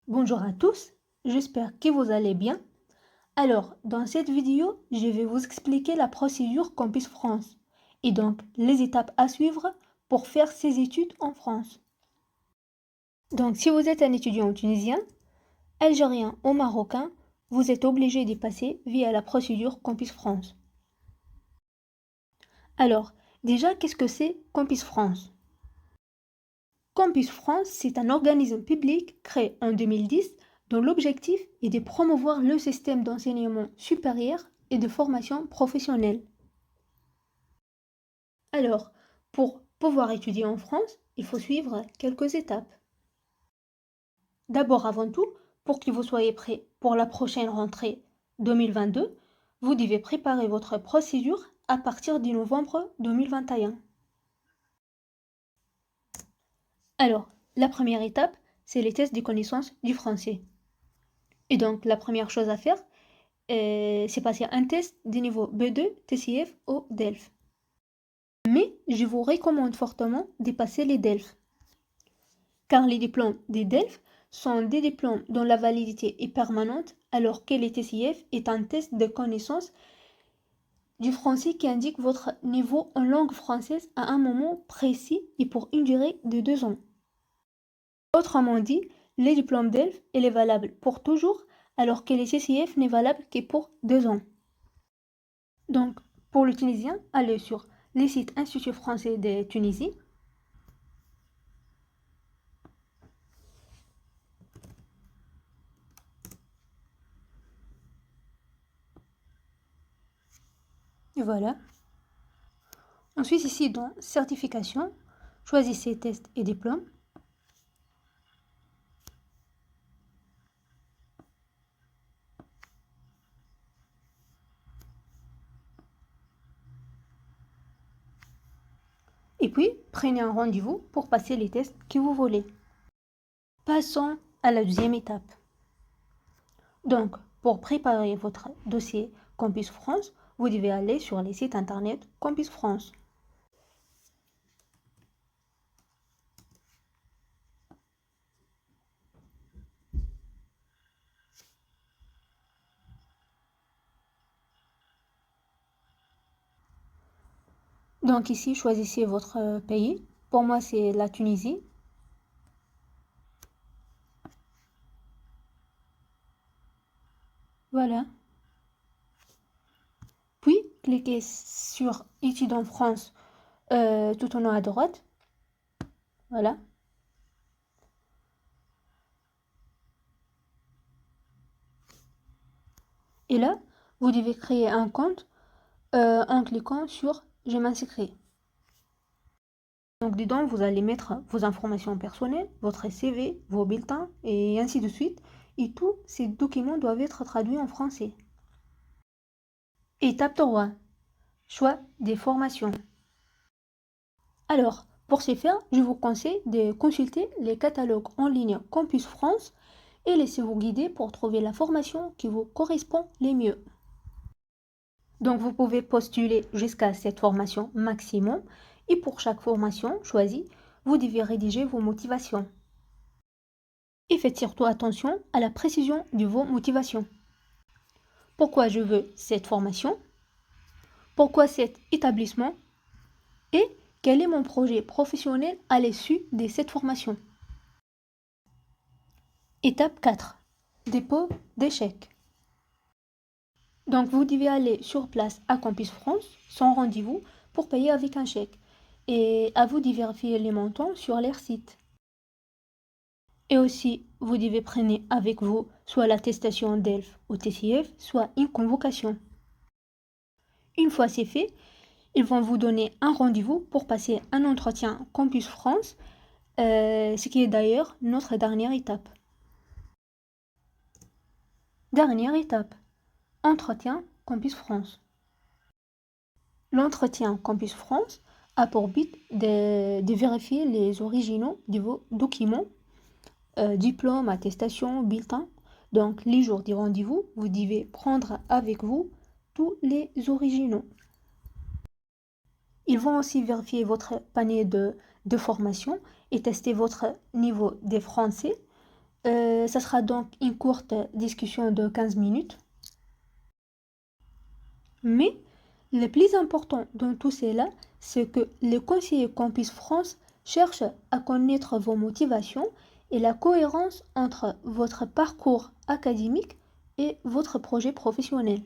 Bonjour à tous, j'espère que vous allez bien. Alors, dans cette vidéo, je vais vous expliquer la procédure Campus France et donc les étapes à suivre pour faire ses études en France. Donc, si vous êtes un étudiant tunisien, algérien ou marocain, vous êtes obligé d'y passer via la procédure Campus France. Alors, déjà, qu'est-ce que c'est Campus France? Campus France, c'est un organisme public créé en 2010 dont l'objectif est de promouvoir le système d'enseignement supérieur et de formation professionnelle. Alors, pour pouvoir étudier en France, il faut suivre quelques étapes. D'abord, avant tout, pour que vous soyez prêt pour la prochaine rentrée 2022, vous devez préparer votre procédure à partir du novembre 2021. Alors, la première étape, c'est les tests de connaissance du français. Et donc, la première chose à faire, c'est passer un test de niveau B2, TCF ou DELF. Mais je vous recommande fortement de passer les DELF, car les diplômes des DELF sont des diplômes dont la validité est permanente, alors que les TCF est un test de connaissance du français qui indique votre niveau en langue française à un moment précis et pour une durée de 2 ans. Autrement dit, les diplômes DELF est valable pour toujours, alors que les TCF n'est valable que pour 2 ans. Donc, pour le tunisien, allez sur les sites Institut français de Tunisie. Et voilà. Ensuite, ici, dans certification, choisissez tests et diplômes. Et puis, prenez un rendez-vous pour passer les tests que vous voulez. Passons à la deuxième étape. Donc, pour préparer votre dossier Campus France, vous devez aller sur les sites internet Campus France. Donc ici, choisissez votre pays. Pour moi, c'est la Tunisie. Voilà. Puis, cliquez sur Études en France tout en haut à droite. Voilà. Et là, vous devez créer un compte en cliquant sur Je m'inscris. Donc dedans, vous allez mettre vos informations personnelles, votre CV, vos bulletins et ainsi de suite. Et tous ces documents doivent être traduits en français. Étape 3. Choix des formations. Alors, pour ce faire, je vous conseille de consulter les catalogues en ligne Campus France et laissez-vous guider pour trouver la formation qui vous correspond le mieux. Donc, vous pouvez postuler jusqu'à cette formation maximum et pour chaque formation choisie, vous devez rédiger vos motivations. Et faites surtout attention à la précision de vos motivations. Pourquoi je veux cette formation? Pourquoi cet établissement? Et quel est mon projet professionnel à l'issue de cette formation? Étape 4. Dépôt d'échec. Donc vous devez aller sur place à Campus France sans rendez-vous pour payer avec un chèque. Et à vous de vérifier les montants sur leur site. Et aussi, vous devez prendre avec vous soit l'attestation DELF ou TCF, soit une convocation. Une fois c'est fait, ils vont vous donner un rendez-vous pour passer un entretien Campus France, ce qui est d'ailleurs notre dernière étape. Dernière étape, entretien Campus France. L'entretien Campus France a pour but de vérifier les originaux de vos documents, diplômes, attestations, bulletins. Donc, les jours du rendez-vous, vous devez prendre avec vous tous les originaux. Ils vont aussi vérifier votre panier de formation et tester votre niveau de français. Ça sera donc une courte discussion de 15 minutes. Mais le plus important dans tout cela, c'est que les conseillers Campus France cherchent à connaître vos motivations et la cohérence entre votre parcours académique et votre projet professionnel.